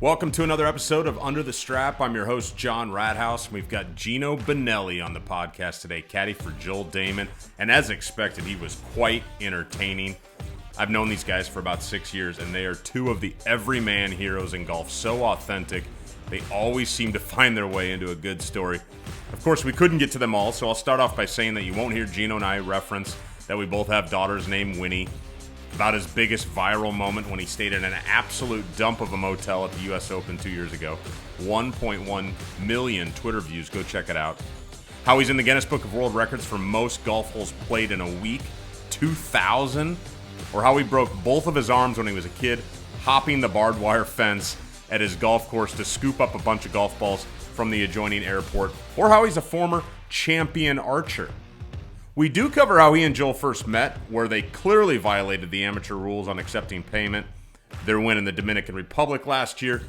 Welcome to another episode of Under the Strap. I'm your host, John Rathouz. We've got Geno Bonnalie on the podcast today, caddy for Joel Dahmen. And as expected, he was quite entertaining. I've known these guys for about 6 years, and they are two of the everyman heroes in golf. So authentic. They always seem to find their way into a good story. Of course, we couldn't get to them all, so I'll start off by saying that you won't hear Geno and I reference that we both have daughters named Winnie. About his biggest viral moment when he stayed in an absolute dump of a motel at the U.S. Open 2 years ago. 1.1 million Twitter views. Go check it out. How he's in the Guinness Book of World Records for most golf holes played in a week. 2,000. Or how he broke both of his arms when he was a kid, hopping the barbed wire fence at his golf course to scoop up a bunch of golf balls from the adjoining airport. Or how he's a former champion archer. We do cover how he and Joel first met, where they clearly violated the amateur rules on accepting payment, their win in the Dominican Republic last year,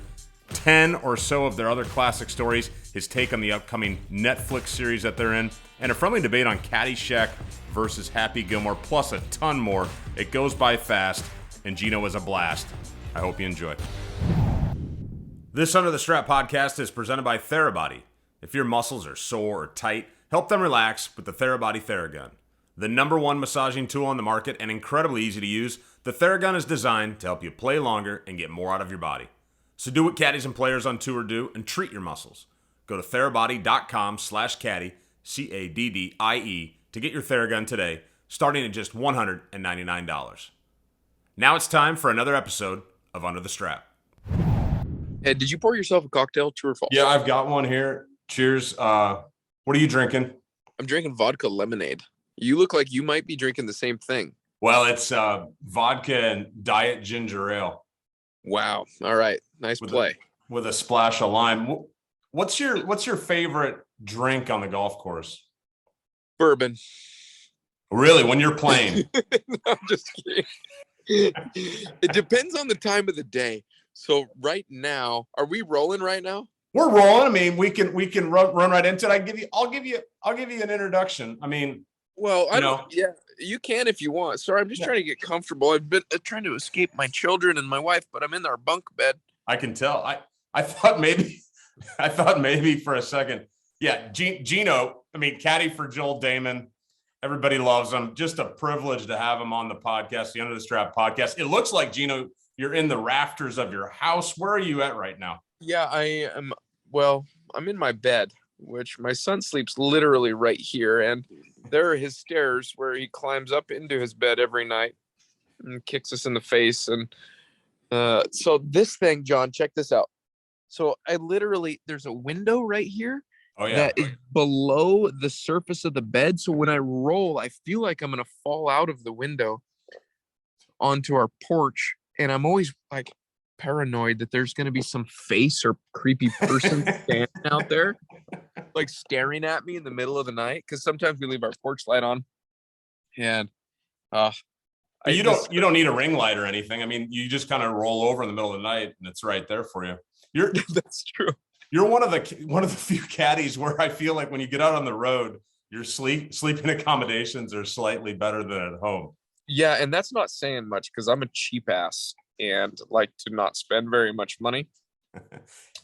10 or so of their other classic stories, his take on the upcoming Netflix series that they're in, and a friendly debate on Caddyshack versus Happy Gilmore, plus a ton more. It goes by fast, and Geno is a blast. I hope you enjoy. This Under the Strap podcast is presented by Therabody. If your muscles are sore or tight, help them relax with the Therabody Theragun. The #1 massaging tool on the market and incredibly easy to use, the Theragun is designed to help you play longer and get more out of your body. So do what caddies and players on tour do and treat your muscles. Go to therabody.com/caddy, CADDIE, to get your Theragun today, starting at just $199. Now it's time for another episode of Under the Strap. Hey, did you pour yourself a cocktail, true or false? Yeah, I've got one here. Cheers. What are you drinking? I'm drinking vodka lemonade. You look like you might be drinking the same thing. Well, it's vodka and diet ginger ale. Wow. All right. Nice play. With a splash of lime. What's your favorite drink on the golf course? Bourbon. Really? When you're playing? No, I'm just kidding. It depends on the time of the day. So right now, are we rolling right now? We're rolling. I mean, we can run right into it. I'll give you an introduction. I mean, well, yeah, you can if you want. Sorry, I'm just trying to get comfortable. I've been trying to escape my children and my wife, but I'm in our bunk bed. I can tell. I thought maybe for a second. Yeah, Geno. I mean, caddy for Joel Dahmen. Everybody loves him. Just a privilege to have him on the podcast, the Under the Strap podcast. It looks like, Geno, you're in the rafters of your house. Where are you at right now? Yeah, I am. Well, I'm in my bed, which my son sleeps literally right here. And there are his stairs where he climbs up into his bed every night and kicks us in the face. And so this thing, John, check this out. So there's a window right here that is below the surface of the bed. So when I roll, I feel like I'm going to fall out of the window onto our porch. And I'm always like paranoid that there's going to be some face or creepy person standing out there, like staring at me in the middle of the night. Because sometimes we leave our porch light on, and you don't need a ring light or anything. I mean, you just kind of roll over in the middle of the night, and it's right there for you. That's true. You're one of the few caddies where I feel like when you get out on the road, your sleeping accommodations are slightly better than at home. Yeah, and that's not saying much because I'm a cheap ass and like to not spend very much money.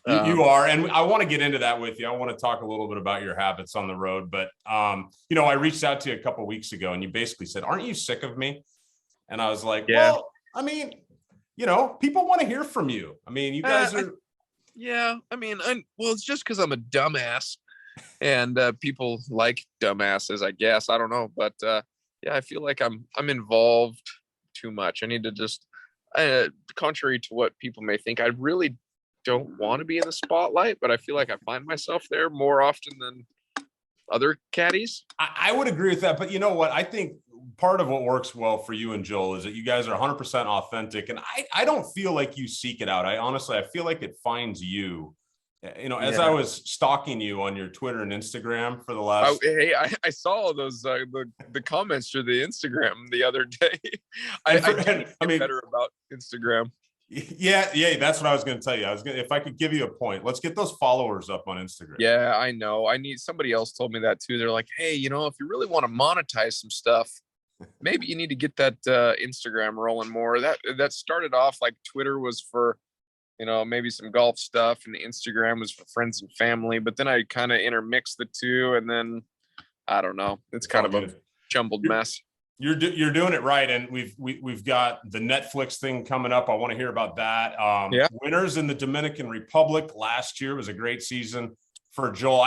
You are, and I want to get into that with you. I want to talk a little bit about your habits on the road, but I reached out to you a couple of weeks ago, and you basically said, "Aren't you sick of me?" And I was like, yeah. "Well, I mean, people want to hear from you. I mean, you guys are." It's just because I'm a dumbass, and people like dumbasses, I guess. I don't know, but yeah, I feel like I'm involved too much. I need to just. Contrary to what people may think, I really don't want to be in the spotlight, but I feel like I find myself there more often than other caddies. I would agree with that, but you know what? I think part of what works well for you and Joel is that you guys are 100% authentic, and I don't feel like you seek it out. I feel like it finds you. As I was stalking you on your Twitter and Instagram for the last. I saw those the comments through the Instagram the other day. I mean, better about Instagram. Yeah, that's what I was going to tell you. If I could give you a point, let's get those followers up on Instagram. Yeah, I know. Somebody else told me that too. They're like, hey, if you really want to monetize some stuff, maybe you need to get that Instagram rolling more. That started off like Twitter was for maybe some golf stuff, and the Instagram was for friends and family. But then I kind of intermixed the two, and then I don't know. It's kind of a jumbled mess. You're doing it right, and we've got the Netflix thing coming up. I want to hear about that. Winners in the Dominican Republic last year was a great season for Joel.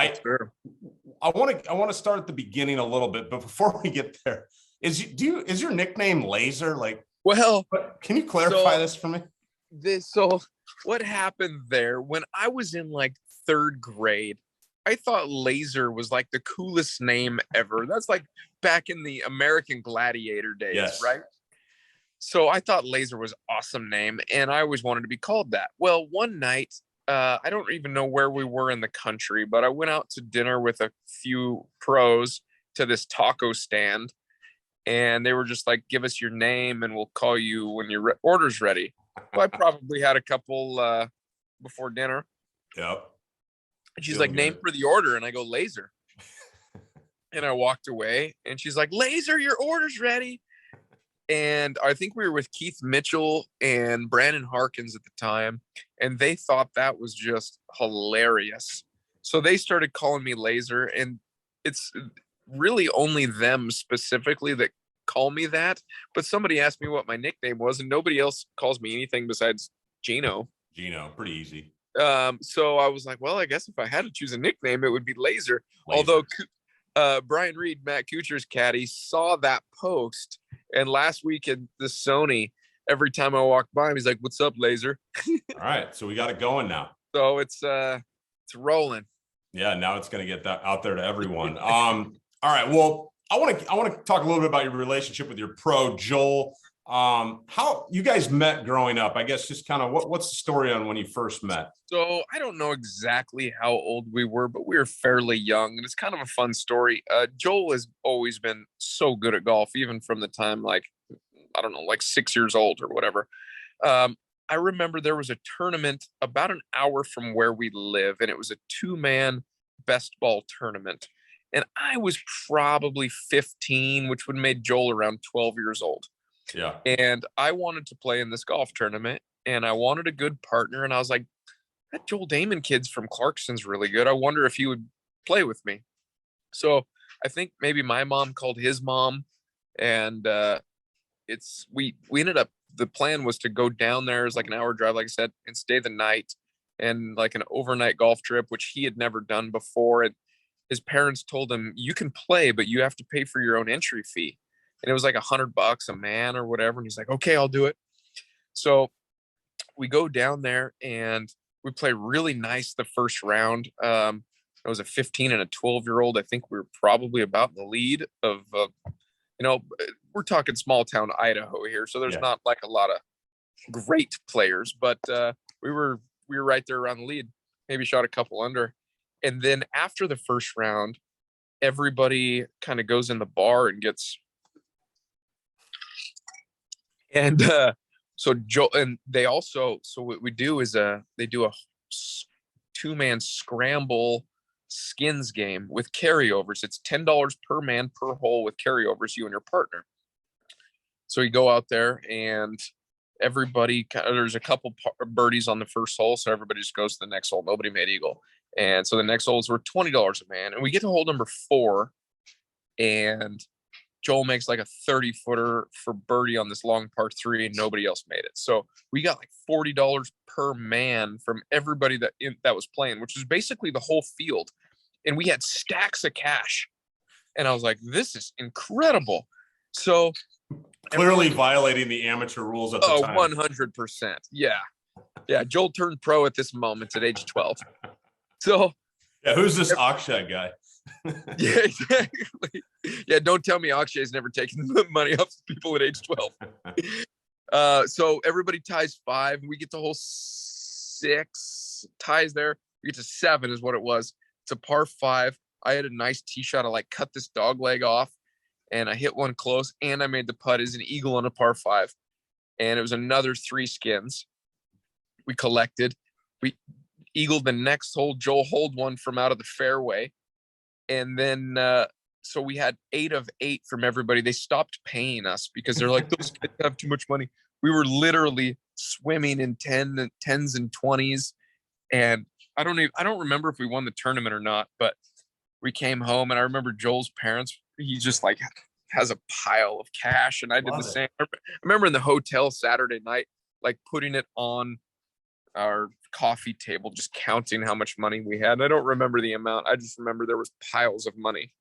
I want to start at the beginning a little bit, but before we get there, is your nickname Laser? Like, well, can you clarify this for me? So what happened there, when I was in like 3rd grade, I thought Laser was like the coolest name ever. That's like back in the American Gladiator days, yes. Right? So I thought Laser was an awesome name, and I always wanted to be called that. Well, one night, I don't even know where we were in the country, but I went out to dinner with a few pros to this taco stand, and they were just like, give us your name and we'll call you when your order's ready. Well, I probably had a couple before dinner. Yep. And she's like, name for the order. And I go, Laser. And I walked away, and she's like, Laser, your order's ready. And I think we were with Keith Mitchell and Brandon Harkins at the time, and they thought that was just hilarious. So they started calling me Laser, and it's really only them specifically that call me that. But somebody asked me what my nickname was, and nobody else calls me anything besides Geno. Pretty easy. So I was like, well, I guess if I had to choose a nickname, it would be Laser. Although Brian Reed, Matt Kuchar's caddy, saw that post, and last week at the Sony, every time I walked by him, he's like, what's up, Laser? All right, so we got it going now. So it's rolling. Yeah, now it's going to get that out there to everyone. All right, well, I want to talk a little bit about your relationship with your pro, Joel. How you guys met growing up? I guess just kind of what's the story on when you first met? So I don't know exactly how old we were, but we were fairly young, and it's kind of a fun story. Joel has always been so good at golf, even from the time, like, I don't know, like 6 years old or whatever. I remember there was a tournament about an hour from where we live, and it was a 2-man best ball tournament. And I was probably 15, which would have made Joel around 12 years old. Yeah. And I wanted to play in this golf tournament, and I wanted a good partner. And I was like, that Joel Dahmen kid's from Clarkson's really good. I wonder if he would play with me. So I think maybe my mom called his mom, and we ended up, the plan was to go down there as like an hour drive, like I said, and stay the night, and like an overnight golf trip, which he had never done before. And his parents told him, you can play, but you have to pay for your own entry fee. And it was like $100 a man or whatever. And he's like, okay, I'll do it. So we go down there and we play really nice the first round. It was a 15 and a 12-year-old. I think we were probably about in the lead of, we're talking small town Idaho here. So there's not like a lot of great players, but we were right there around the lead, maybe shot a couple under. And then after the first round, everybody kind of goes in the bar and gets, and so Joe, and they also, so what we do is they do a 2-man scramble skins game with carryovers. It's $10 per man per hole with carryovers, you and your partner. So you go out there, and everybody, there's a couple birdies on the first hole, so everybody just goes to the next hole. Nobody made eagle. And so the next holes were $20 a man, and we get to hole number 4, and Joel makes like a 30-footer for birdie on this long par 3, and nobody else made it. So we got like $40 per man from everybody that was playing, which was basically the whole field. And we had stacks of cash. And I was like, this is incredible. So clearly violating the amateur rules at the time. 100%. Yeah. Yeah. Joel turned pro at this moment at age 12. So yeah, who's this Akshay guy? Yeah, exactly. Yeah, don't tell me Akshay's never taken money off people at age 12. So everybody ties 5. We get to hole 6, ties there. We get to 7 is what it was. It's a par 5. I had a nice tee shot. I like cut this dog leg off, and I hit one close, and I made the putt as an eagle on a par 5. And it was another 3 skins. We collected. We eagled the next hole. Joel holed one from out of the fairway. And then, so we had 8 of 8 from everybody. They stopped paying us because they're like, those kids have too much money. we were literally swimming in 10s and 20s. And I don't remember if we won the tournament or not, but we came home and I remember Joel's parents, he just like has a pile of cash. And I did the same. I remember in the hotel Saturday night, like putting it on our coffee table, just counting how much money we had. And I don't remember the amount. I just remember there was piles of money.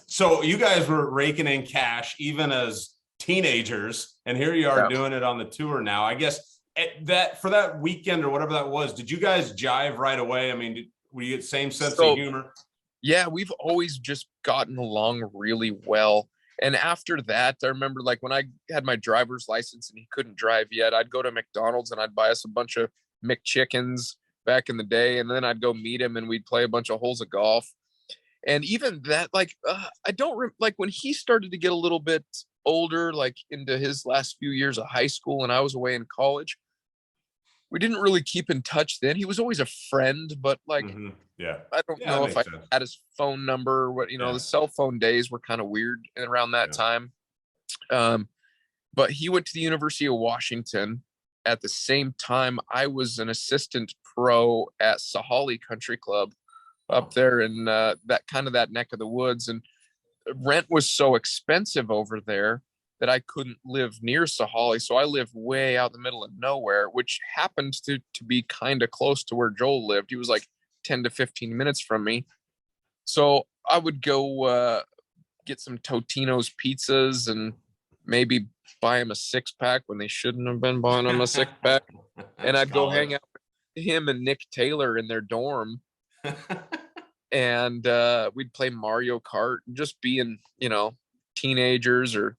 So you guys were raking in cash even as teenagers, and here you are doing it on the tour now. I guess for that weekend or whatever that was, did you guys jive right away? I mean, were you get same sense of humor? Yeah, we've always just gotten along really well. And after that, I remember like when I had my driver's license and he couldn't drive yet, I'd go to McDonald's and I'd buy us a bunch of McChickens back in the day. And then I'd go meet him and we'd play a bunch of holes of golf. And even that, like, like when he started to get a little bit older, like into his last few years of high school and I was away in college, we didn't really keep in touch then. He was always a friend, but like, I don't know if I had his phone number or what, the cell phone days were kind of weird around that time. But he went to the University of Washington at the same time. I was an assistant pro at Sahalee Country Club up there in that neck of the woods. And rent was so expensive over there that I couldn't live near Sahalee. So I lived way out in the middle of nowhere, which happened to be kind of close to where Joel lived. He was like 10 to 15 minutes from me. So I would go get some Totino's pizzas and maybe buy him a 6-pack when they shouldn't have been buying him a 6-pack. And I'd go hang out with him and Nick Taylor in their dorm. And we'd play Mario Kart and just being, teenagers or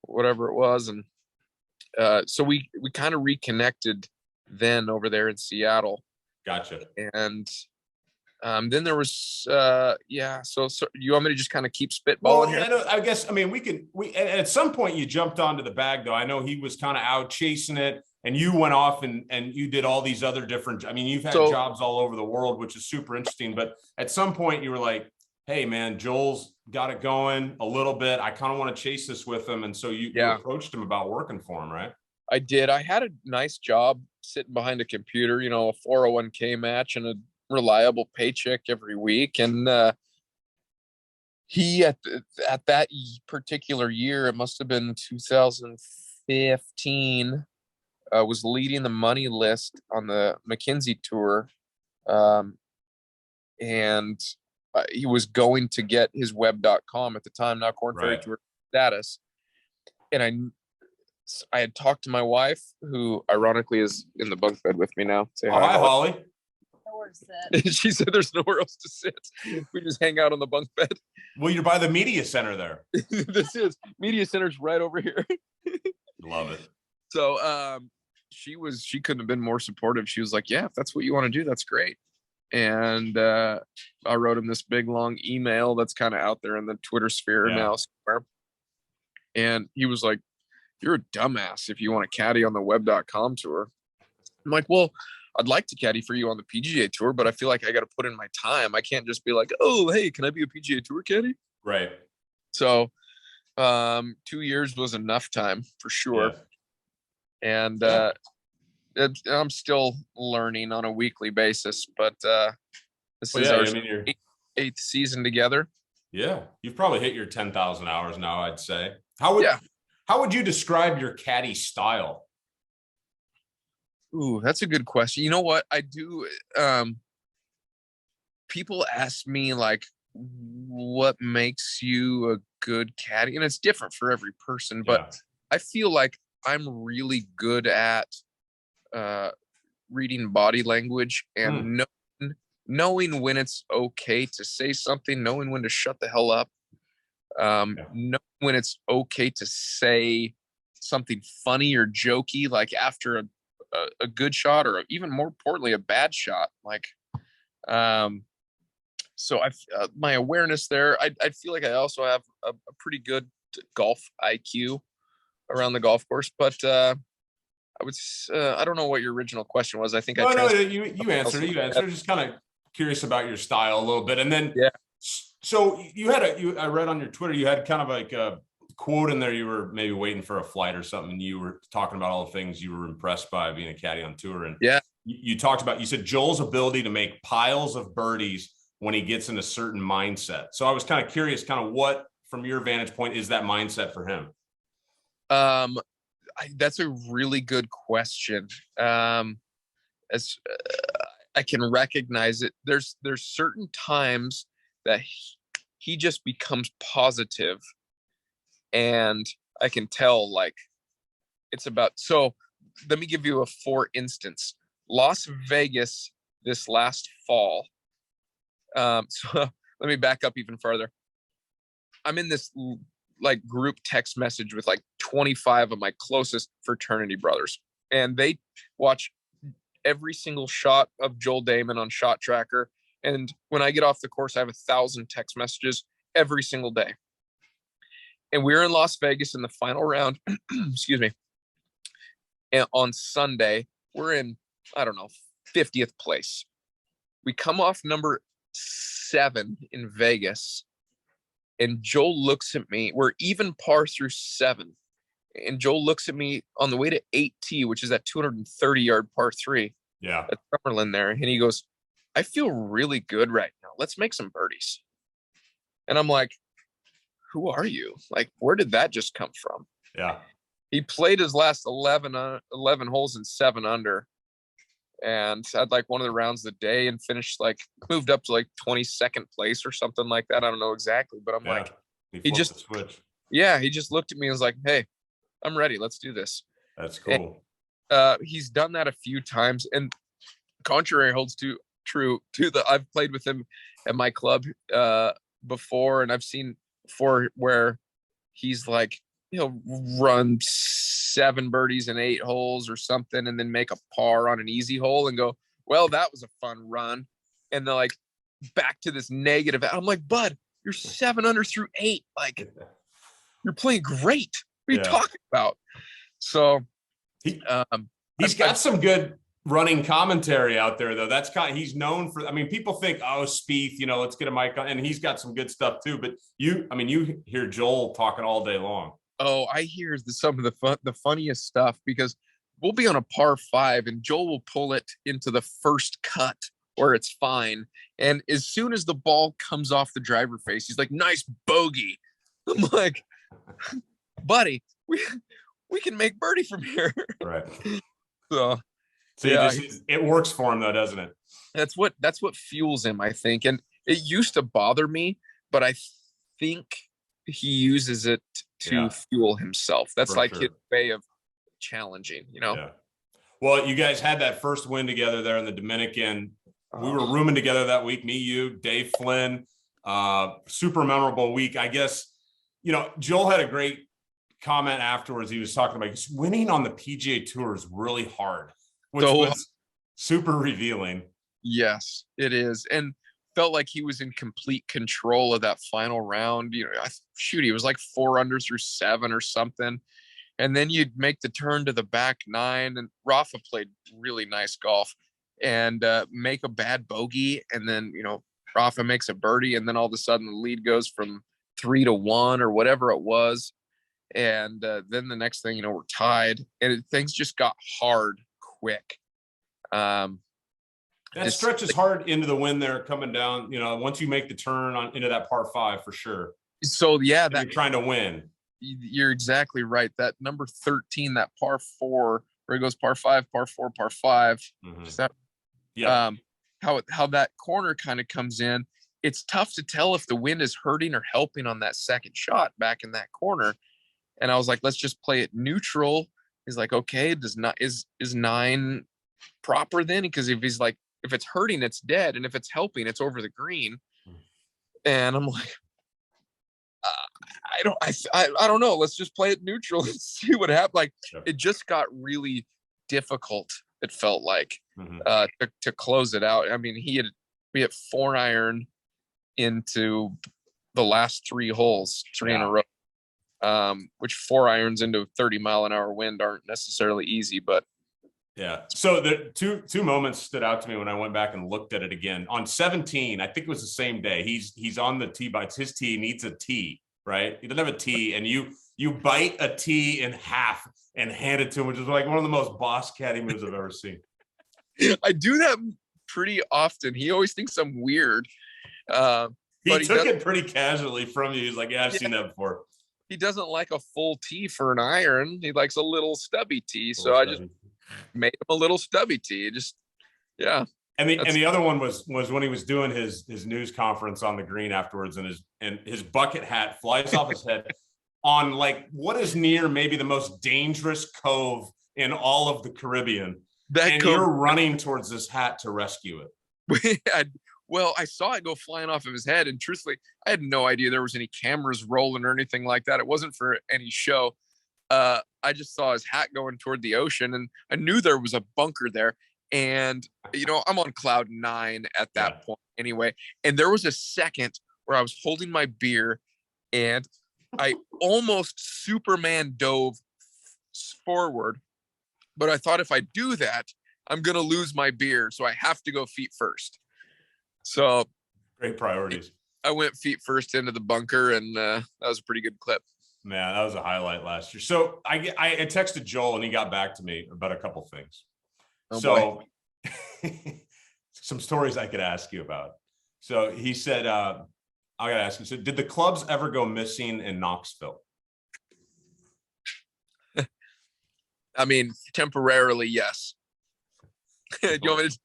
whatever it was. And so we kind of reconnected then over there in Seattle. Gotcha. And then there was so you want me to just kind of keep spitballing here? I guess, I mean, we at some point you jumped onto the bag though. I know he was kind of out chasing it and you went off and you did all these other different, I mean, you've had jobs all over the world, which is super interesting. But at some point you were like, hey man, Joel's got it going a little bit. I kind of want to chase this with him. And so you approached him about working for him, right? I did. I had a nice job sitting behind a computer, a 401k match and a reliable paycheck every week. And he at that particular year, it must have been 2015, was leading the money list on the McKinsey tour. And he was going to get his web.com at the time, now Korn Ferry Tour status. And I had talked to my wife, who ironically is in the bunk bed with me now. Say hi, Holly. She said there's nowhere else to sit. We just hang out on the bunk bed. Well, you're by the media center there. This is media center's right over here. Love it. So she couldn't have been more supportive. She was like, yeah, if that's what you want to do, that's great. And I wrote him this big long email that's kind of out there in the Twitter sphere now somewhere. And he was like, you're a dumbass if you want to caddy on the web.com tour. I'm like, well, I'd like to caddy for you on the PGA Tour, but I feel like I got to put in my time. I can't just be like, oh, hey, can I be a PGA Tour caddy? Right. So 2 years was enough time for sure. Yeah. And I'm still learning on a weekly basis, but this is our eighth season together. Yeah. You've probably hit your 10,000 hours now, I'd say. How would you describe your caddy style? Ooh, that's a good question. You know what? I do. People ask me like, what makes you a good caddy? And it's different for every person, but I feel like I'm really good at reading body language and knowing when it's okay to say something, knowing when to shut the hell up, knowing when it's okay to say something funny or jokey, like after a good shot, or even more importantly, a bad shot. Like, so my awareness there, I feel like I also have a pretty good golf IQ around the golf course, but I don't know what your original question was. I think you answered. You answered. Just kind of curious about your style a little bit, and then so I read on your Twitter you had kind of like quote in there, you were maybe waiting for a flight or something, and you were talking about all the things you were impressed by being a caddy on tour. And Yeah. you talked about, you said Joel's ability to make piles of birdies when he gets in a certain mindset. So I was kind of curious, kind of what, from your vantage point, is that mindset for him? That's a really good question. As I can recognize it, there's certain times that he just becomes positive, and I can tell, like, it's about. So let me give you a for instance. Las Vegas this last fall. So let me back up even further. I'm in this like group text message with like 25 of my closest fraternity brothers, and they watch every single shot of Joel Dahmen on Shot Tracker. And when I get off the course, I have 1,000 text messages every single day. And we were in Las Vegas in the final round, excuse me. And on Sunday, we're in, I don't know, 50th place. We come off number 7 in Vegas, and Joel looks at me. We're even par through 7. And Joel looks at me on the way to 8T, which is that 230-yard par 3. Yeah. At Summerlin there. And he goes, I feel really good right now. Let's make some birdies. And I'm like, who are you? Like, where did that just come from? Yeah. He played his last 11 holes in 7 under, and had like one of the rounds of the day, and finished like, moved up to like 22nd place or something like that. I don't know exactly, but I'm like, he just switch. Yeah, he just looked at me and was like, hey, I'm ready. Let's do this. That's cool. And, he's done that a few times, and contrary holds true to the. I've played with him at my club before, and I've seen before where he's like, run 7 birdies in 8 holes or something, and then make a par on an easy hole and go, well, that was a fun run, and they're like back to this negative. I'm like, bud, you're 7 under through 8. Like, you're playing great. What are you talking about? So he's got some good running commentary out there, though. That's kind of, he's known for. I mean, people think, oh, Spieth, let's get a mic on, and he's got some good stuff too. But you hear Joel talking all day long. Oh, I hear some of the funniest stuff, because we'll be on a par 5 and Joel will pull it into the first cut where it's fine, and as soon as the ball comes off the driver face, he's like, nice bogey. I'm like, buddy, we can make birdie from here. Right. So yeah, it works for him though, doesn't it? That's what fuels him, I think. And it used to bother me, but I think he uses it to fuel himself. That's for like sure. His way of challenging, Yeah. Well, you guys had that first win together there in the Dominican. We were rooming together that week, me, you, Dave Flynn. Super memorable week. I guess, Joel had a great comment afterwards. He was talking about winning on the PGA Tour is really hard, which was super revealing. Yes, it is. And felt like he was in complete control of that final round. He was like 4 under through 7 or something. And then you'd make the turn to the back 9, and Rafa played really nice golf, and make a bad bogey. And then, Rafa makes a birdie, and then all of a sudden the lead goes from 3 to 1 or whatever it was. And then the next thing, we're tied, and things just got hard quick. That stretches hard into the win there coming down, once you make the turn into that par 5 for sure. So yeah, you're trying to win. You're exactly right. That number 13, that par 4, where it goes par 5, par 4, par 5. Mm-hmm. How that corner kind of comes in. It's tough to tell if the wind is hurting or helping on that second shot back in that corner. And I was like, let's just play it neutral. He's like, okay, is 9 proper then? Because if it's hurting, it's dead, and if it's helping, it's over the green. And I'm like, I don't know. Let's just play it neutral and see what happens. Like, it just got really difficult. It felt like to close it out. I mean, we hit 4-iron into the last 3 holes, 3 in a row, which 4 irons into 30-mile-an-hour wind aren't necessarily easy, but. Yeah. So the two moments stood out to me when I went back and looked at it again. On 17, I think it was the same day. He's on the tee box. His tee needs a tee, right? He doesn't have a tee, and you you bite a tee in half and hand it to him, which is like one of the most boss caddy moves I've ever seen. I do that pretty often. He always thinks I'm weird. But he took it pretty casually from you. He's like, yeah, I've seen that before. He doesn't like a full tee for an iron. He likes a little stubby tee. So I just made him a little stubby tee. Just, yeah. And the other one was when he was doing his news conference on the green afterwards, and his bucket hat flies off his head on like what is near maybe the most dangerous cove in all of the Caribbean. You're running towards this hat to rescue it. Well, I saw it go flying off of his head, and truthfully, I had no idea there was any cameras rolling or anything like that. It wasn't for any show. I just saw his hat going toward the ocean, and I knew there was a bunker there. And, I'm on cloud 9 at that point anyway. And there was a second where I was holding my beer, and I almost Superman dove forward. But I thought if I do that, I'm going to lose my beer. So I have to go feet first. So great priorities. I went feet first into the bunker, and that was a pretty good clip. Man, that was a highlight last year. So I texted Joel, and he got back to me about a couple things. Some stories I could ask you about. So he said, I got to ask you, so did the clubs ever go missing in Knoxville? I mean, temporarily, yes. Do you want me to?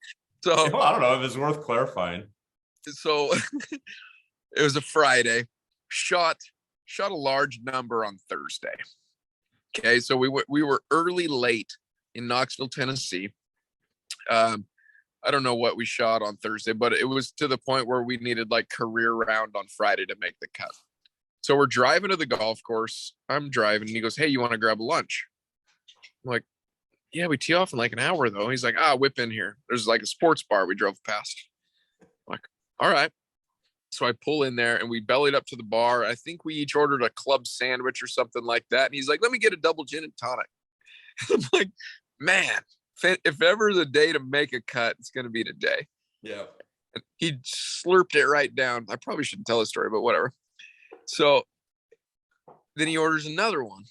So I don't know if it's worth clarifying. So it was a Friday. Shot a large number on Thursday. Okay, so we were early late in Knoxville, Tennessee. I don't know what we shot on Thursday, but it was to the point where we needed like career round on Friday to make the cut. So we're driving to the golf course. I'm driving, and he goes, "Hey, you want to grab a lunch?" I'm like, "Yeah, we tee off in like an hour though." He's like, "Whip in here. There's like a sports bar we drove past." I'm like, all right. So I pull in there, and we bellied up to the bar. I think we each ordered a club sandwich or something like that. And he's like, "Let me get a double gin and tonic." I'm like, man, if ever the day to make a cut, it's going to be today. Yeah. And he slurped it right down. I probably shouldn't tell the story, but whatever. So then he orders another one.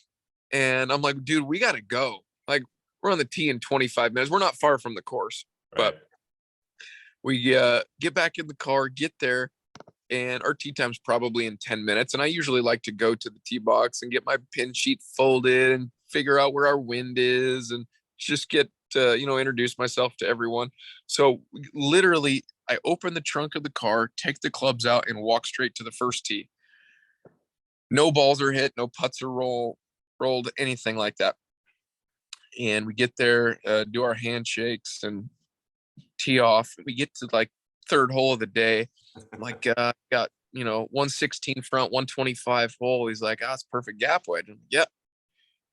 And I'm like, dude, we got to go. Like, we're on the tee in 25 minutes. We're not far from the course. Right. But we get back in the car, get there, and our tee time's probably in 10 minutes. And I usually like to go to the tee box and get my pin sheet folded and figure out where our wind is and just get to, introduce myself to everyone. So literally, I open the trunk of the car, take the clubs out, and walk straight to the first tee. No balls are hit, no putts are rolled, anything like that. And we get there, do our handshakes, and tee off. We get to like third hole of the day. I'm like, got 116 front, 125 hole. He's like, it's perfect gap wedge. I'm like, yep.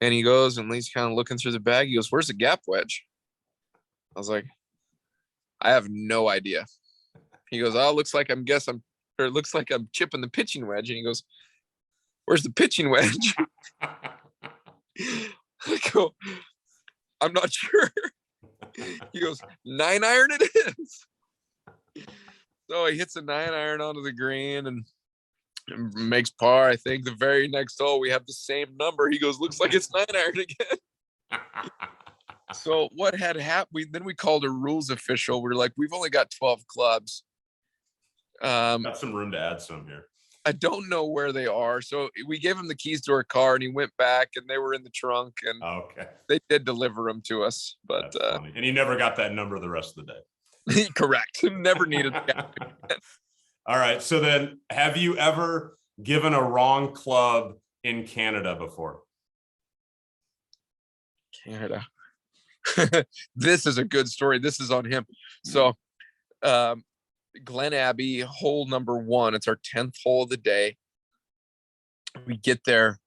And he goes, and he's kind of looking through the bag. He goes, "Where's the gap wedge?" I was like, I have no idea. He goes, "Oh, it looks like I'm chipping the pitching wedge." And he goes, "Where's the pitching wedge?" I go, "I'm not sure." He goes, "9 iron it is." So he hits a 9 iron onto the green and makes par. I think the very next hole we have the same number. He goes, "Looks like it's 9 iron again." So what had happened? Then we called a rules official. We were like, "We've only got 12 clubs. Got some room to add some here." I don't know where they are. So we gave him the keys to our car, and he went back, and they were in the trunk, and they did deliver them to us. But and he never got that number the rest of the day. Correct. Never needed that. All right. So then, have you ever given a wrong club in Canada before? Canada. This is a good story. This is on him. So Glen Abbey, hole number 1. It's our 10th hole of the day. We get there,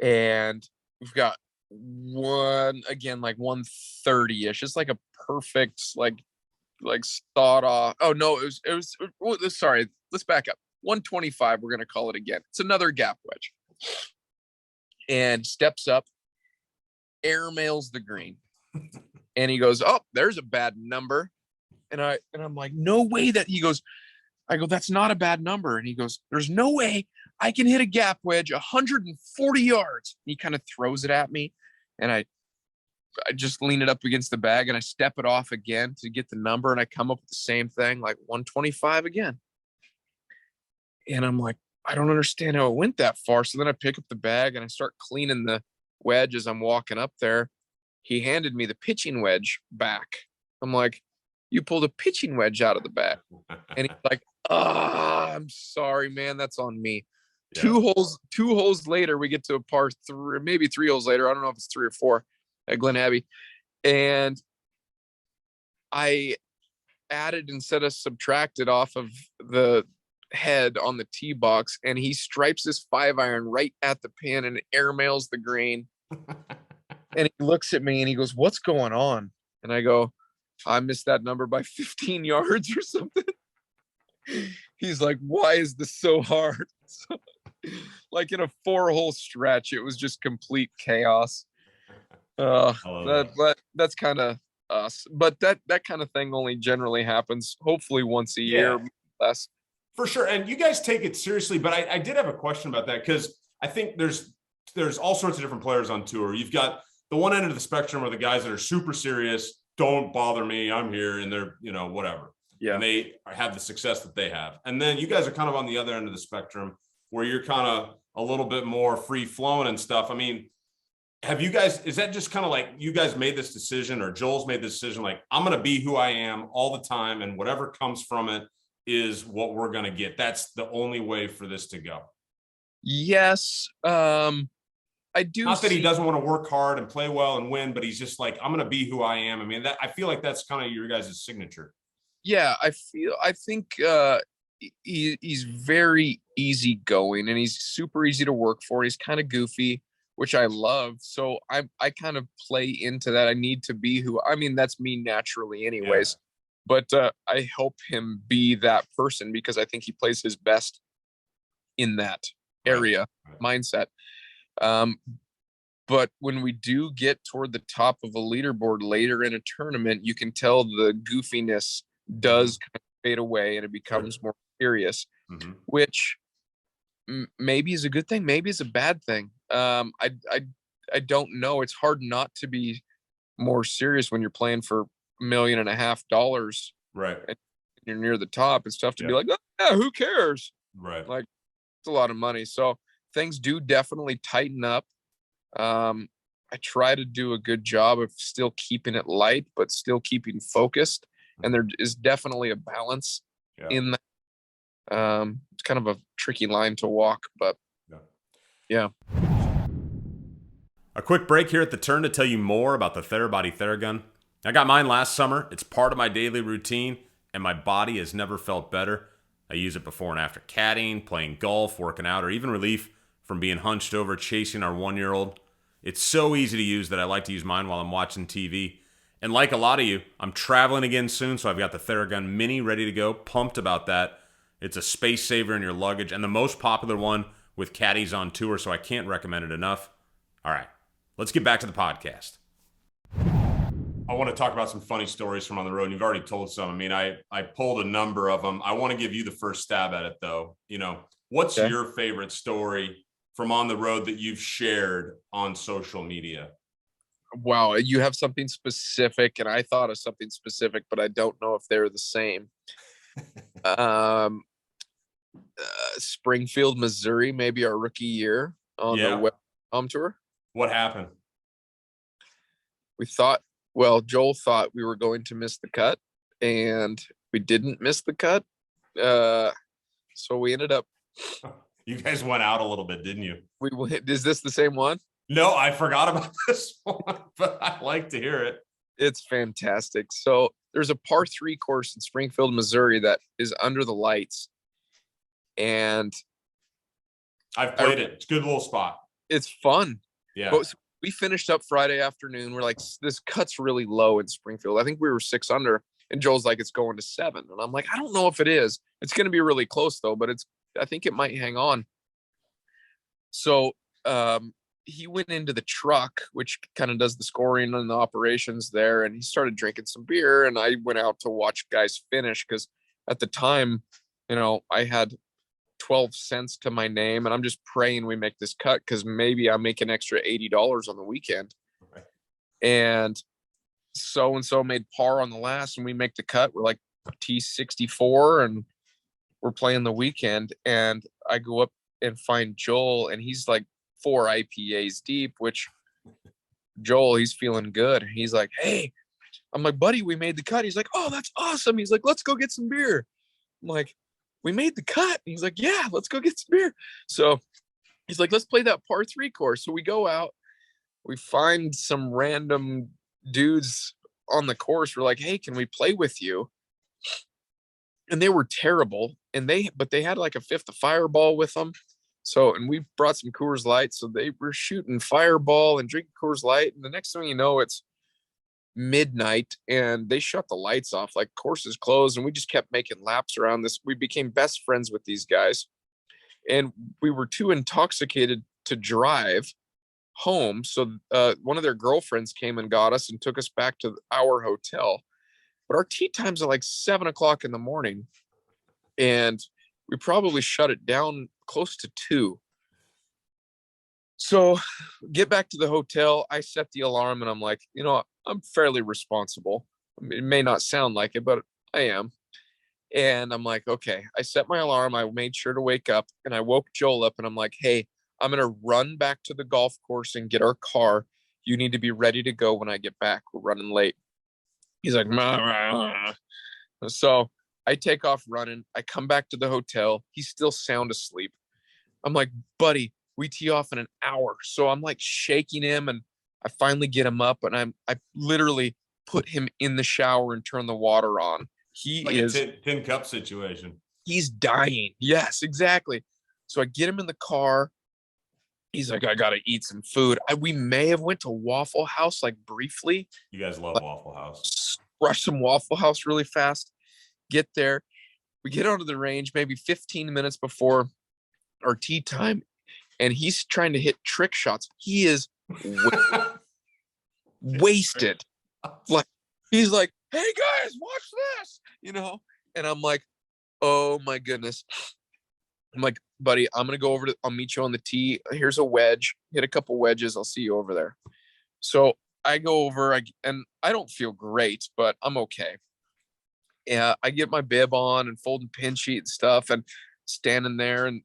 and we've got one, again, like 130-ish. It's like a perfect, like thought off. Oh no, it was sorry, let's back up. 125, we're gonna call it again. It's another gap wedge. And steps up, airmails the green. And he goes, "Oh, there's a bad number." And I'm like, "No way that," he goes, I go, "That's not a bad number." And he goes, "There's no way I can hit a gap wedge 140 yards. He kind of throws it at me, and I just lean it up against the bag, and I step it off again to get the number, and I come up with the same thing, like 125 again. And I'm like, I don't understand how it went that far. So then I pick up the bag and I start cleaning the wedge as I'm walking up there. He handed me the pitching wedge back. I'm like, you pulled a pitching wedge out of the bag. And he's like, I'm sorry, man. That's on me. Yeah. Two holes later, we get to a par three, maybe 3 holes later. I don't know if it's 3 or 4 at Glen Abbey. And I added instead of subtracted off of the head on the tee box, and he stripes his 5-iron right at the pin and airmails the green. And he looks at me and he goes, what's going on? And I go, I missed that number by 15 yards or something. He's like, why is this so hard? So, like in a 4-hole stretch, it was just complete chaos. That's kind of us, but that kind of thing only generally happens hopefully once a year, less. For sure. And you guys take it seriously, but I did have a question about that, because I think there's all sorts of different players on tour. You've got the one end of the spectrum are the guys that are super serious, don't bother me, I'm here, and they're, whatever. Yeah. And they have the success that they have. And then you guys are kind of on the other end of the spectrum where you're kind of a little bit more free flowing and stuff. I mean, have you guys, is that just kind of like you guys made this decision, or Joel's made this decision, like, I'm going to be who I am all the time, and whatever comes from it is what we're going to get? That's the only way for this to go. Yes. I do. Not that he doesn't want to work hard and play well and win, but he's just like, I'm going to be who I am. I mean, I feel like that's kind of your guys' signature. Yeah. I think he's very easygoing, and he's super easy to work for. He's kind of goofy, which I love. So I kind of play into that. I need to be that's me naturally anyways. Yeah. But I help him be that person, because I think he plays his best in that area mindset. But when we do get toward the top of a leaderboard later in a tournament, you can tell the goofiness does kind of fade away and it becomes more serious, which maybe is a good thing, maybe is a bad thing. I don't know. It's hard not to be more serious when you're playing for $1.5 million, right? And you're near the top. It's tough to be like, oh, yeah, who cares? Right. Like, it's a lot of money. So things do definitely tighten up. I try to do a good job of still keeping it light, but still keeping focused. And there is definitely a balance in that. It's kind of a tricky line to walk, but yeah. A quick break here at the turn to tell you more about the Therabody Theragun. I got mine last summer. It's part of my daily routine, and my body has never felt better. I use it before and after caddying, playing golf, working out, or even relief from being hunched over chasing our 1-year-old. It's so easy to use that I like to use mine while I'm watching TV. And like a lot of you, I'm traveling again soon, so I've got the Theragun Mini ready to go. Pumped about that. It's a space saver in your luggage, and the most popular one with caddies on tour, so I can't recommend it enough. All right, let's get back to the podcast. I want to talk about some funny stories from on the road. You've already told some. I mean, I pulled a number of them. I want to give you the first stab at it, though. What's your favorite story from on the road that you've shared on social media? Wow, you have something specific, and I thought of something specific, but I don't know if they're the same. Springfield, Missouri, maybe our rookie year on the West home tour. What happened? Joel thought we were going to miss the cut, and we didn't miss the cut. So we ended up. You guys went out a little bit, didn't you? Is this the same one? No, I forgot about this one, but I like to hear it. It's fantastic. So there's a par 3 course in Springfield, Missouri that is under the lights. And I've played it. It's a good little spot. It's fun. Yeah. But we finished up Friday afternoon. We're like, this cut's really low in Springfield. I think we were 6 under, and Joel's like, it's going to 7. And I'm like, I don't know if it is. It's going to be really close though, but I think it might hang on. So, he went into the truck, which kind of does the scoring and the operations there, and he started drinking some beer, and I went out to watch guys finish, because at the time, I had 12 cents to my name, and I'm just praying we make this cut because maybe I make an extra $80 on the weekend. Right. And so made par on the last, and we make the cut. We're like T64, and we're playing the weekend. And I go up and find Joel, and he's like 4 IPAs deep, which Joel, he's feeling good. He's like, hey, I'm like, buddy, we made the cut. He's like, oh, that's awesome. He's like, let's go get some beer. I'm like, we made the cut. He's like, yeah, let's go get some beer. So he's like, let's play that par 3 course. So we go out, we find some random dudes on the course. We're like, hey, can we play with you? And they were terrible. But they had like a fifth of Fireball with them. So, and we brought some Coors Light. So they were shooting Fireball and drinking Coors Light. And the next thing you know, it's midnight and they shut the lights off, like courses closed, and we just kept making laps around this. We became best friends with these guys, and we were too intoxicated to drive home. So one of their girlfriends came and got us and took us back to our hotel. But our tee times are like 7 o'clock in the morning, and we probably shut it down close to 2. So get back to the hotel. I set the alarm, and I'm like, I'm fairly responsible. It may not sound like it, but I am. And I'm like, okay, I set my alarm. I made sure to wake up, and I woke Joel up, and I'm like, hey, I'm going to run back to the golf course and get our car. You need to be ready to go when I get back. We're running late. He's like, "Mah." So I take off running. I come back to the hotel. He's still sound asleep. I'm like, buddy, we tee off in an hour. So I'm like shaking him, and I finally get him up, and I literally put him in the shower and turn the water on. He like is a tin cup situation. He's dying. Yes, exactly. So I get him in the car. He's like, I gotta eat some food. We may have went to Waffle House like briefly. You guys love Waffle House. Rush some Waffle House really fast. Get there. We get onto the range maybe 15 minutes before our tee time, and he's trying to hit trick shots. He is wasted. Like, he's like, hey guys, watch this, and I'm like, oh my goodness. I'm like, buddy, I'm gonna go over I'll meet you on the tee. Here's a wedge. Hit a couple wedges. I'll see you over there. So I go over, and I don't feel great, but I'm okay. Yeah, I get my bib on and folding pin sheet and stuff, and standing there, and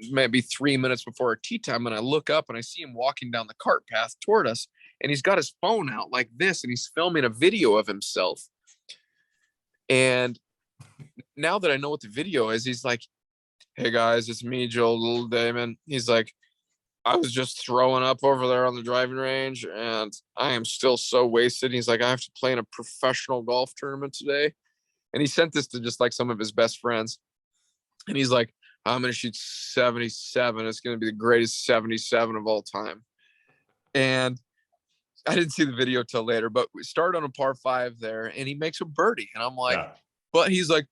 maybe 3 minutes before our tee time, and I look up and I see him walking down the cart path toward us, and he's got his phone out like this, and he's filming a video of himself. And now that I know what the video is, he's like, hey guys, it's me, Joel Dahmen. He's like, I was just throwing up over there on the driving range, and I am still so wasted. He's like, I have to play in a professional golf tournament today. And he sent this to just like some of his best friends. And he's like, I'm going to shoot 77. It's going to be the greatest 77 of all time. And I didn't see the video till later, but we start on a par 5 there, and he makes a birdie. And I'm like, but he's like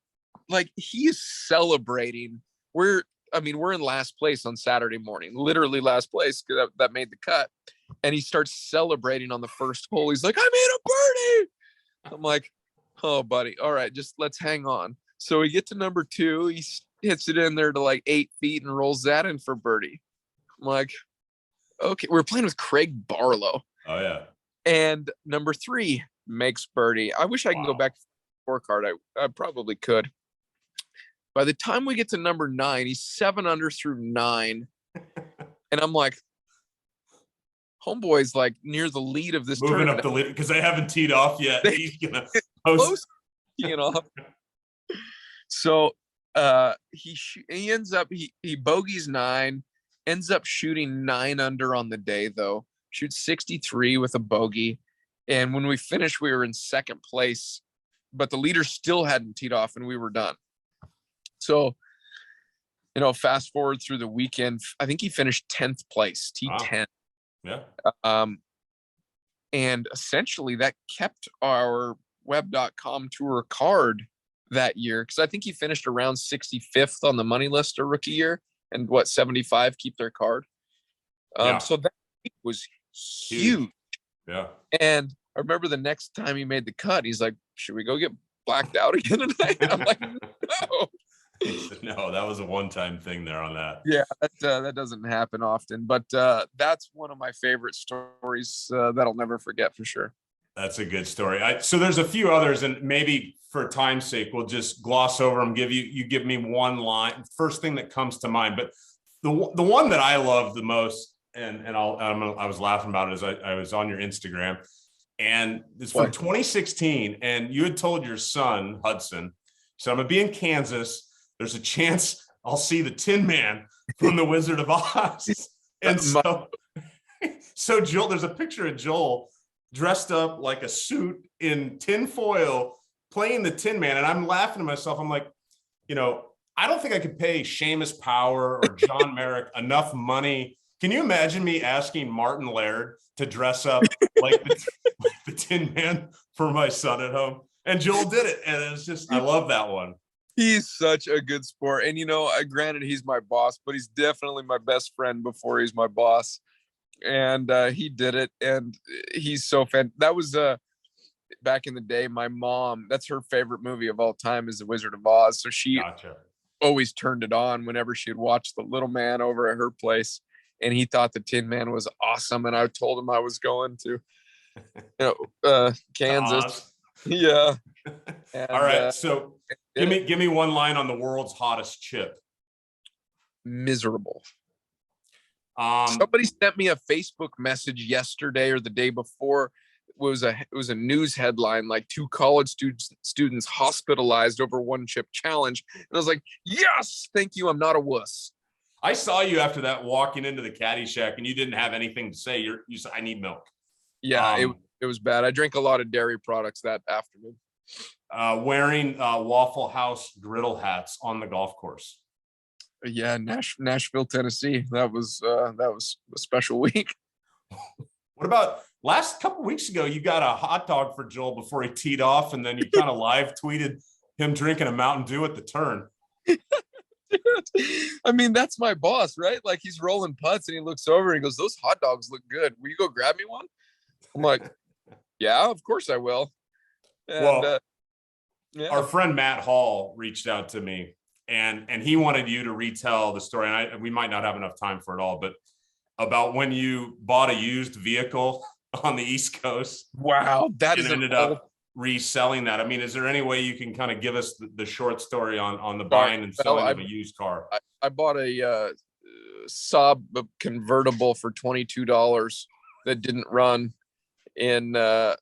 he is celebrating. We're in last place on Saturday morning, literally last place, because that made the cut. And he starts celebrating on the first hole. He's like, I made a birdie. I'm like, oh, buddy. All right, just let's hang on. So we get to number 2. He hits it in there to like 8 feet and rolls that in for birdie. I'm like, okay. We're playing with Craig Barlow. Oh, yeah. And number 3 makes birdie. I wish I can go back to the scorecard. I probably could. By the time we get to number 9, he's 7 under through 9. And I'm like, homeboy's like near the lead of this moving tournament. Up the lead because they haven't teed off yet. He's gonna post teeing off. So he ends up he bogeys 9, ends up shooting 9 under on the day though. Shoots 63 with a bogey. And when we finished, we were in second place, but the leader still hadn't teed off, and we were done. So, fast forward through the weekend, I think he finished 10th place, T10. Wow. Yeah. And essentially that kept our web.com tour card that year, because I think he finished around 65th on the money list a rookie year, and 75 keep their card. So that was huge. Yeah. And I remember the next time he made the cut, he's like, should we go get blacked out again tonight? I'm like, no. No, that was a one-time thing there on that. Yeah, that doesn't happen often, but that's one of my favorite stories that I'll never forget for sure. That's a good story. So there's a few others, and maybe for time's sake, we'll just gloss over them. You give me one line, first thing that comes to mind. But the one that I love the most, and I was laughing about it as I was on your Instagram, and it's from 2016, and you had told your son Hudson, so I'm gonna be in Kansas. There's a chance I'll see the Tin Man from the Wizard of Oz, and so Joel, there's a picture of Joel dressed up like a suit in tin foil playing the Tin Man. And I'm laughing to myself. I'm like, I don't think I could pay Seamus Power or John Merrick enough money. Can you imagine me asking Martin Laird to dress up like the Tin Man for my son at home? And Joel did it. And it's just, I love that one. He's such a good sport. And, granted, he's my boss, but he's definitely my best friend before he's my boss. And he did it. And he's so fan. That was back in the day, my mom, that's her favorite movie of all time is The Wizard of Oz. So she always turned it on whenever she'd watch The Little Man over at her place. And he thought the Tin Man was awesome. And I told him I was going to, Kansas. Yeah. And, all right. So give me one line on the world's hottest chip. Miserable. Somebody sent me a Facebook message yesterday or the day before. It was a news headline, like 2 college students hospitalized over one chip challenge. And I was like, yes, thank you. I'm not a wuss. I saw you after that walking into the Caddyshack, and you didn't have anything to say. You said, I need milk. Yeah, it was bad. I drank a lot of dairy products that afternoon. Wearing Waffle House griddle hats on the golf course. Yeah, Nashville, Tennessee. That was a special week. What about last couple weeks ago? You got a hot dog for Joel before he teed off, and then you kind of live tweeted him drinking a Mountain Dew at the turn. I mean, that's my boss, right? Like, he's rolling putts and he looks over and he goes, "Those hot dogs look good. Will you go grab me one?" I'm like, "Yeah, of course I will." And, our friend Matt Hall reached out to me, and he wanted you to retell the story. And we might not have enough time for it all, but about when you bought a used vehicle on the East Coast. Wow, that is ended up reselling that. I mean, is there any way you can kind of give us the short story on the buying and selling of a used car? I bought a Saab convertible for $22 that didn't run at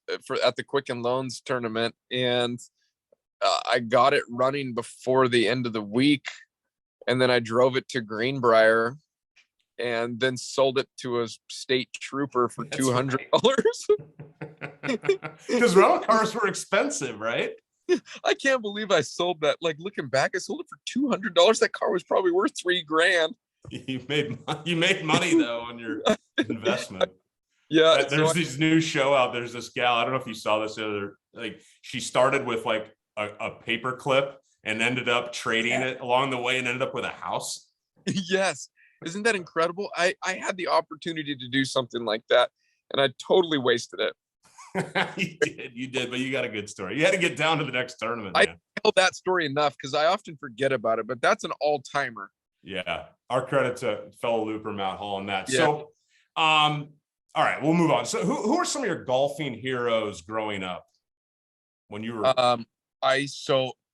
the Quicken Loans tournament, and I got it running before the end of the week, and then I drove it to Greenbrier and then sold it to a state trooper for $200. Because rental cars were expensive, right? I can't believe I sold that. Like, looking back, I sold it for $200. That car was probably worth $3,000. You made money though on your investment. Yeah, there's this new show out. There's this gal. I don't know if you saw this like she started with like a paper clip and ended up trading it along the way and ended up with a house. Yes. Isn't that incredible? I had the opportunity to do something like that, and I totally wasted it. You did, but you got a good story. You had to get down to the next tournament. I tell that story enough because I often forget about it, but that's an all-timer. Yeah. Our credit to fellow looper Matt Hall on that. Yeah. So, all right, we'll move on. So who are some of your golfing heroes growing up when you were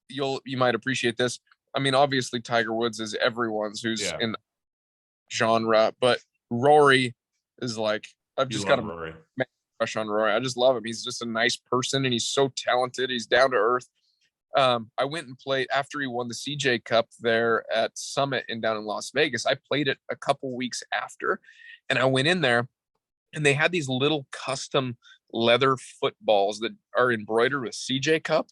you might appreciate this. I mean, obviously Tiger Woods is everyone's who's in the genre, but Rory is like, I've just got a crush on Rory. I just love him. He's just a nice person and he's so talented. He's down to earth. I went and played after he won the CJ Cup there at Summit down in Las Vegas. I played it a couple weeks after, and I went in there and they had these little custom leather footballs that are embroidered with CJ Cup,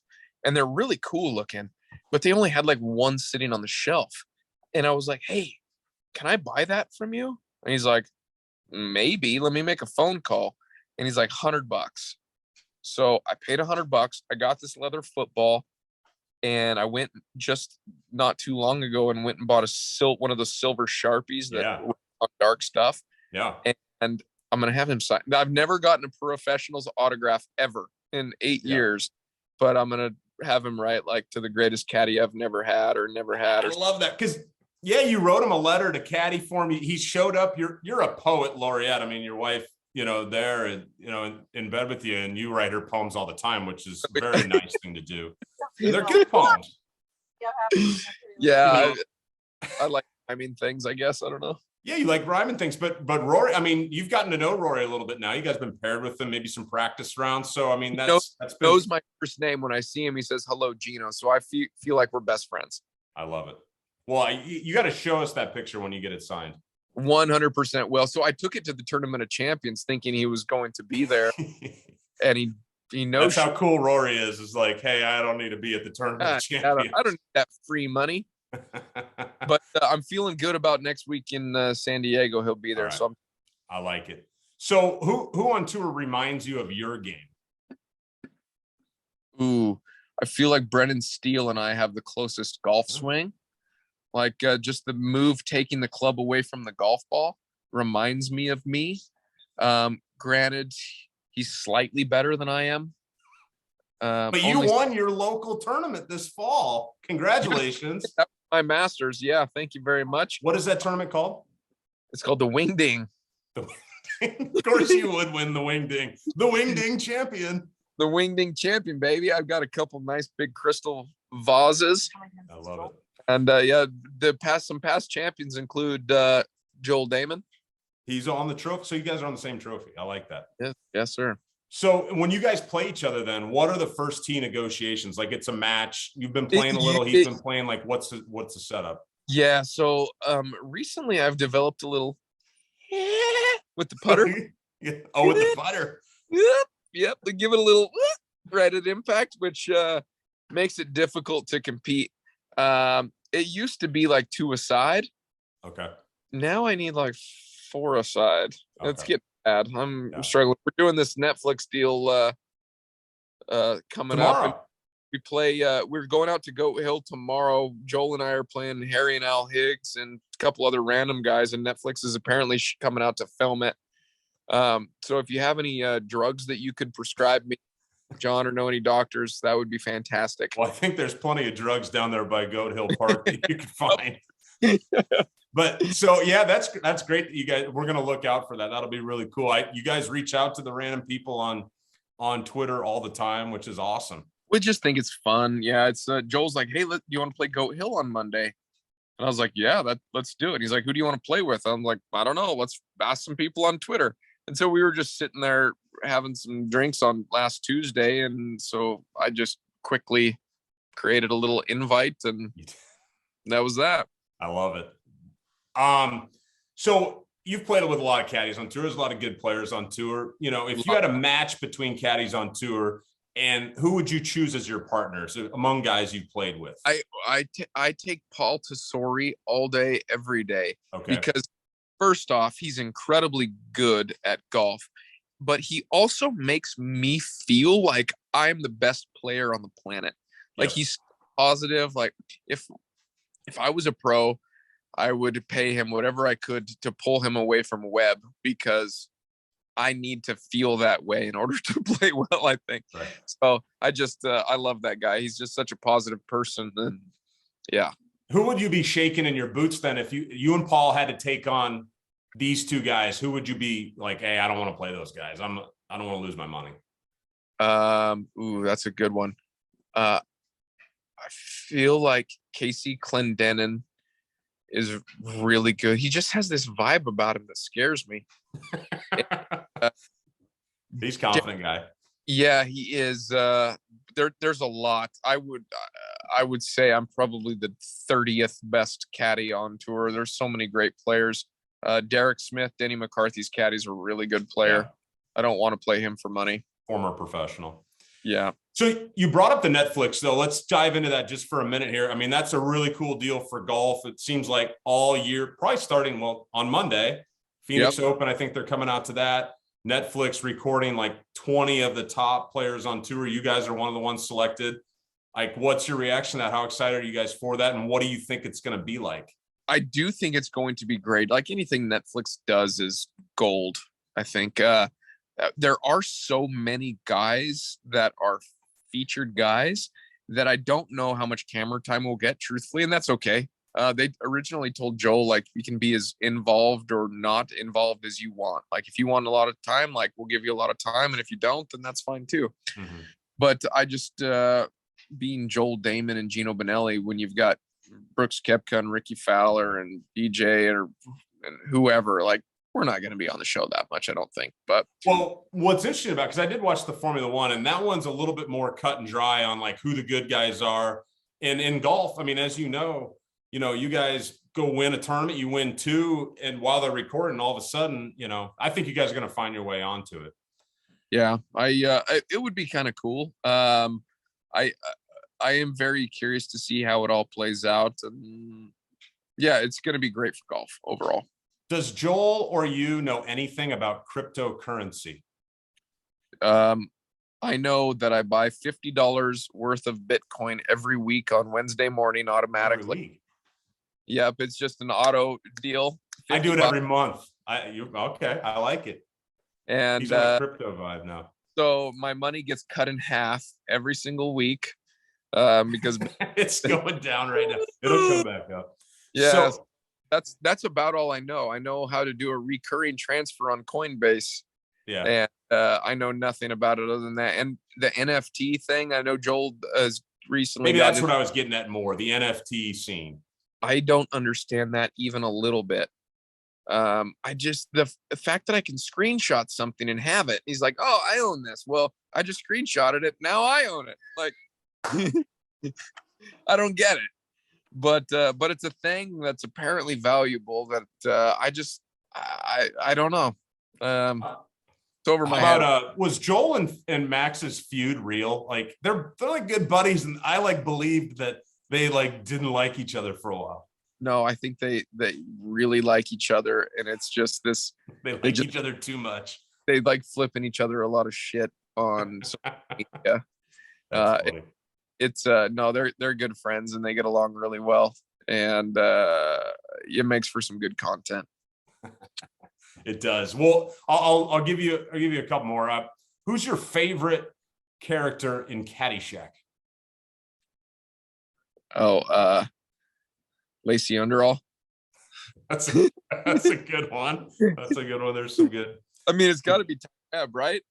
and they're really cool looking, but they only had like one sitting on the shelf. And I was like, "Hey, can I buy that from you?" And he's like, "Maybe, let me make a phone call." And he's like, $100. So I paid $100. I got this leather football, and I went just not too long ago and went and bought one of the silver Sharpies that dark stuff. Yeah. And I'm going to have him sign. I've never gotten a professional's autograph ever in 8 years, but I'm going to have him write like to the greatest caddy I've never had or never had. I love that because you wrote him a letter to caddy for me. He showed up. You're a poet laureate. I mean, your wife, there and in bed with you, and you write her poems all the time, which is a very nice thing to do. They're good poems. Yeah, I like things, I guess. I don't know. Yeah, you like rhyming things, but Rory, I mean, you've gotten to know Rory a little bit now. You guys been paired with him, maybe some practice rounds. So I mean, that's been... knows my first name. When I see him, he says hello, Geno. So I feel like we're best friends. I love it. Well, you got to show us that picture when you get it signed. 100% will. So I took it to the Tournament of Champions, thinking he was going to be there, and he knows. That's how cool Rory is. Is like, hey, I don't need to be at the Tournament of Champions. I don't need that free money. But I'm feeling good about next week in San Diego. He'll be there. Right. So I like it. So who on tour reminds you of your game? Ooh, I feel like Brendan Steele and I have the closest golf swing. Like just the move, taking the club away from the golf ball reminds me of me. Granted, he's slightly better than I am. But you won your local tournament this fall. Congratulations. My Masters. Yeah. Thank you very much. What is that tournament called? It's called the Wingding. Of course you would win the Wingding. The Wingding champion. The Wingding champion, baby. I've got a couple nice big crystal vases. I love it. And some past champions include Joel Dahmen. He's on the trophy. So you guys are on the same trophy. I like that. Yes, sir. So when you guys play each other, then what are the first tee negotiations? Like it's a match. You've been playing a little. He's been playing. Like what's the setup? Yeah. So recently I've developed a little with the putter. Yeah. Oh, with the putter. Yep. They give it a little right at impact, which makes it difficult to compete. It used to be like 2 a side. Okay. Now I need like 4 a side. Okay. Let's get bad. I'm struggling. We're doing this Netflix deal coming tomorrow. Up. We play we're going out to Goat Hill tomorrow. Joel and I are playing Harry and Al Higgs and a couple other random guys, and Netflix is apparently coming out to film it. So if you have any drugs that you could prescribe me, John, or know any doctors, that would be fantastic. Well, I think there's plenty of drugs down there by Goat Hill Park that you can find. But so yeah, that's great that you guys, we're going to look out for that. That'll be really cool. You guys reach out to the random people on Twitter all the time, which is awesome. We just think it's fun. Yeah. It's Joel's like, hey, you want to play Goat Hill on Monday? And I was like, yeah, let's do it. He's like, who do you want to play with? I'm like, I don't know. Let's ask some people on Twitter. And so we were just sitting there having some drinks on last Tuesday. And so I just quickly created a little invite, and that was that. I love it. So you've played with a lot of caddies on tour. There's a lot of good players on tour. If you had a match between caddies on tour, and who would you choose as your partners among guys you've played with? I take Paul Tesori all day, every day. Okay. Because first off, he's incredibly good at golf, but he also makes me feel like I'm the best player on the planet. Like he's positive. Like if I was a pro, I would pay him whatever I could to pull him away from Webb, because I need to feel that way in order to play well, I think. Right. So I love that guy. He's just such a positive person. And yeah. Who would you be shaking in your boots then if you and Paul had to take on these two guys? Who would you be like, hey, I don't want to play those guys. I don't want to lose my money. Ooh, that's a good one. I feel like Casey Clendenin is really good. He just has this vibe about him that scares me. He's a confident guy. Yeah, he is. There's a lot. I would say I'm probably the 30th best caddy on tour. There's so many great players. Derek Smith, Denny McCarthy's caddy's a really good player. Yeah. I don't want to play him for money. Former professional. Yeah. So you brought up the Netflix, though. Let's dive into that just for a minute here. I mean, that's a really cool deal for golf. It seems like all year, probably starting on Monday, Phoenix Open. I think they're coming out to that. Netflix recording like 20 of the top players on tour. You guys are one of the ones selected. Like, what's your reaction to that? How excited are you guys for that? And what do you think it's going to be like? I do think it's going to be great. Like anything Netflix does is gold. I think there are so many guys that are featured guys, that I don't know how much camera time we'll get, truthfully, and that's okay. They originally told Joel, like, you can be as involved or not involved as you want. Like, if you want a lot of time, like, we'll give you a lot of time. And if you don't, then that's fine too. Mm-hmm. But I just, being Joel Dahmen and Geno Bonnalie, when you've got Brooks Koepka and Ricky Fowler and DJ and whoever, like, we're not going to be on the show that much, I don't think. But well, what's interesting about, because I did watch the Formula One, and that one's a little bit more cut and dry on like who the good guys are. And in golf, I mean, as you know, you guys go win a tournament, you win 2, and while they're recording, all of a sudden, I think you guys are going to find your way onto it. Yeah, it would be kind of cool. I am very curious to see how it all plays out. And yeah, it's going to be great for golf overall. Does Joel or you know anything about cryptocurrency? I know that I buy $50 worth of Bitcoin every week on Wednesday morning automatically. Yep, it's just an auto deal. I do it every month. Okay, I like it. And he's on a crypto vibe now. So my money gets cut in half every single week because it's going down right now. It'll come back up. Yeah, so that's about all I know. I know how to do a recurring transfer on Coinbase. Yeah, and I know nothing about it other than that. And the NFT thing, I know Joel has recently. Maybe that's what I was getting at more. The NFT scene. I don't understand that even a little bit. I just the fact that I can screenshot something and have it. He's like, "Oh, I own this." Well, I just screenshotted it. Now I own it. Like, I don't get it. But it's a thing that's apparently valuable that I don't know. It's over my head. Was Joel and Max's feud real? Like they're like good buddies, and I like believed that they like didn't like each other for a while. No, I think they really like each other, and it's just this. They like each other too much. They like flipping each other a lot of shit on social media. It's no, they're good friends and they get along really well, and it makes for some good content. It does. Well, I'll give you a couple more. Who's your favorite character in Caddyshack? Oh, Lacey Underall. That's a good one. That's a good one. There's some good. I mean, it's got to be Tab, right?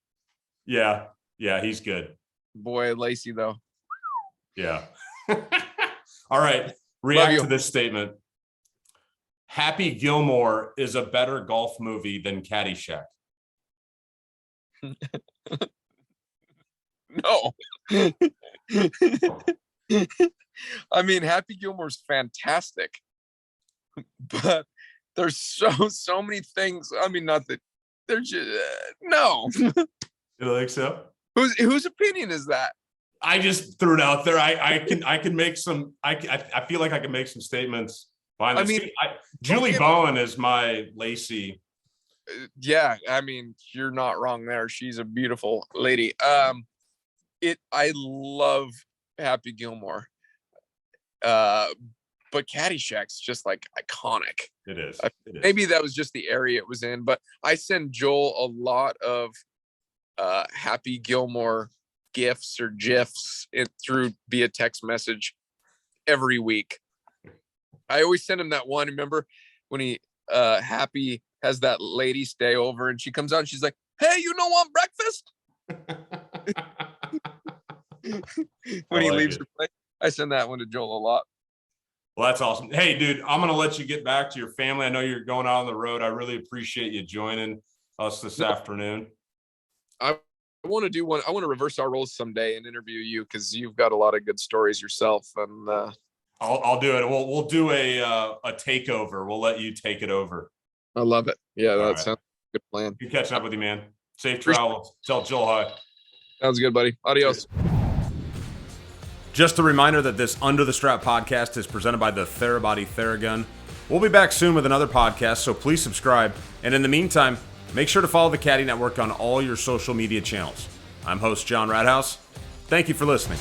Yeah, he's good. Boy, Lacey though. Yeah. All right. React to this statement. Happy Gilmore is a better golf movie than Caddyshack. No. I mean, Happy Gilmore's fantastic, but there's so many things. I mean, not that there's just no. You think so? Whose opinion is that? I just threw it out there. I can make some. I feel like I can make some statements. I mean, Julie Bowen is my Lacey. Yeah, I mean, you're not wrong there. She's a beautiful lady. I love Happy Gilmore. But Caddyshack's just like iconic. It is. Maybe that was just the area it was in, but I send Joel a lot of Happy Gilmore gifs or gifs through via text message every week. I always send him that one. Remember when he Happy has that lady stay over and she comes out and she's like, "Hey, you know, want breakfast?" When he leaves her place. I send that one to Joel a lot. Well, that's awesome. Hey, dude, I'm going to let you get back to your family. I know you're going out on the road. I really appreciate you joining us this afternoon. I want to do one. I want to reverse our roles someday and interview you because you've got a lot of good stories yourself. And I'll do it. We'll do a takeover. We'll let you take it over. I love it. Yeah, that sounds like a good plan. Good catching up with you, man. Safe travels. Tell Joel hi. Sounds good, buddy. Adios. Just a reminder that this Under the Strap podcast is presented by the Therabody Theragun. We'll be back soon with another podcast, so please subscribe. And in the meantime, make sure to follow the Caddy Network on all your social media channels. I'm host John Rathouz. Thank you for listening.